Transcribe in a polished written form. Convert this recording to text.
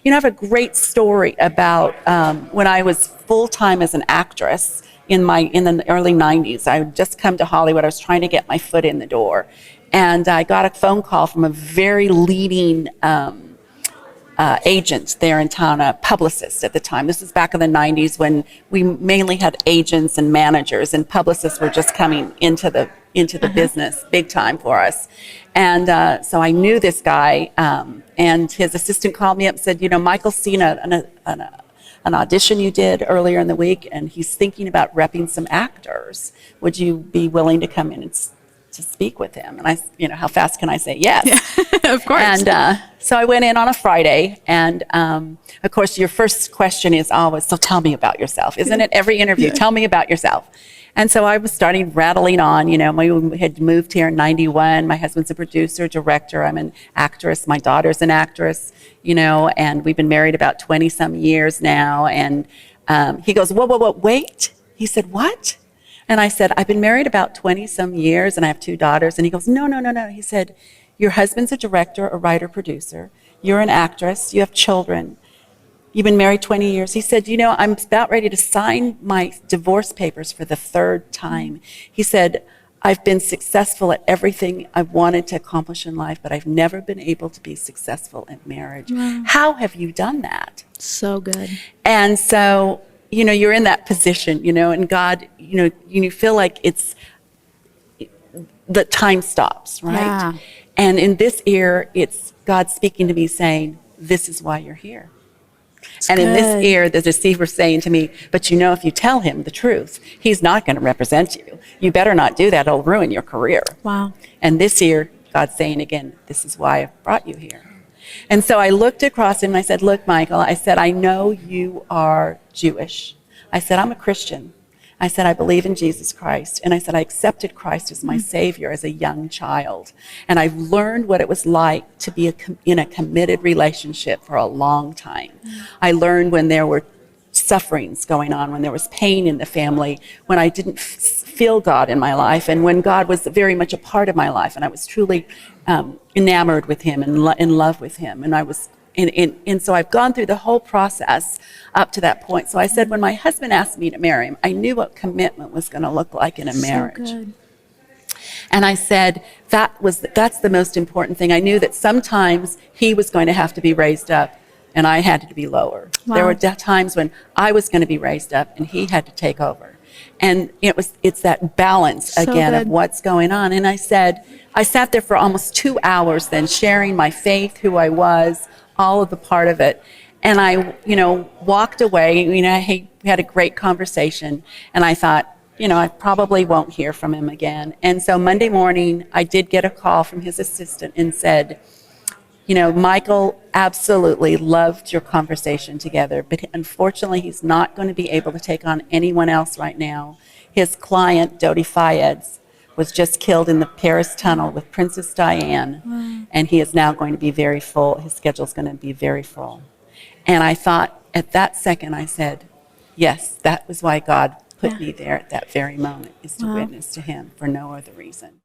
I have a great story about when I was full-time as an actress in the early 90s. I had just come to Hollywood. I was trying to get my foot in the door. And I got a phone call from a very leading agent there in town, a publicist at the time. This was back in the 90s when we mainly had agents and managers, and publicists were just coming into the business big time for us. And so I knew this guy, and his assistant called me up and said, Michael's seen an audition you did earlier in the week, and he's thinking about repping some actors. Would you be willing to come in and to speak with him? And I, how fast can I say yes? Yeah, of course. And so I went in on a Friday, and of course your first question is always, so tell me about yourself. Isn't it every interview? Yeah. Tell me about yourself. And so I was starting rattling on, we had moved here in 91. My husband's a producer, director. I'm an actress. My daughter's an actress, and we've been married about 20 some years now. And he goes, whoa, wait. He said, what? And I said, I've been married about 20 some years and I have 2 daughters. And he goes, no. He said, your husband's a director, a writer, producer. You're an actress. You have children. You've been married 20 years. He said, I'm about ready to sign my divorce papers for the 3rd time. He said, I've been successful at everything I've wanted to accomplish in life, but I've never been able to be successful at marriage. Wow. How have you done that? So good. And so, you're in that position, and God, you feel like the time stops, right? Yeah. And in this ear, it's God speaking to me saying, this is why you're here. And in this ear, the deceiver saying to me, but if you tell him the truth, he's not going to represent you. You better not do that. It'll ruin your career. Wow. And this ear, God's saying again, this is why I brought you here. And so I looked across him and I said, look, Michael, I said, I know you are Jewish. I said, I'm a Christian. I said, I believe in Jesus Christ. And I said, I accepted Christ as my Savior as a young child. And I've learned what it was like to be in a committed relationship for a long time. I learned when there were sufferings going on, when there was pain in the family, when I didn't feel God in my life, and when God was very much a part of my life, and I was truly enamored with Him and in love with Him. And I was And so I've gone through the whole process up to that point. So I said, when my husband asked me to marry him, I knew what commitment was going to look like in a marriage. So good. And I said, that's the most important thing. I knew that sometimes he was going to have to be raised up and I had to be lower. Wow. There were times when I was going to be raised up and he had to take over. And it's that balance again of what's going on. And I said, I sat there for almost 2 hours then sharing my faith, who I was, all of the part of it. And I, walked away, we had a great conversation. And I thought, I probably won't hear from him again. And so Monday morning, I did get a call from his assistant and said, Michael absolutely loved your conversation together, but unfortunately, he's not going to be able to take on anyone else right now. His client, Dodi Fayed, was just killed in the Paris tunnel with Princess Diane, and he is now going to be very full. His schedule's going to be very full. And I thought, at that second, I said, yes, that was why God put me there at that very moment, is to witness to him for no other reason.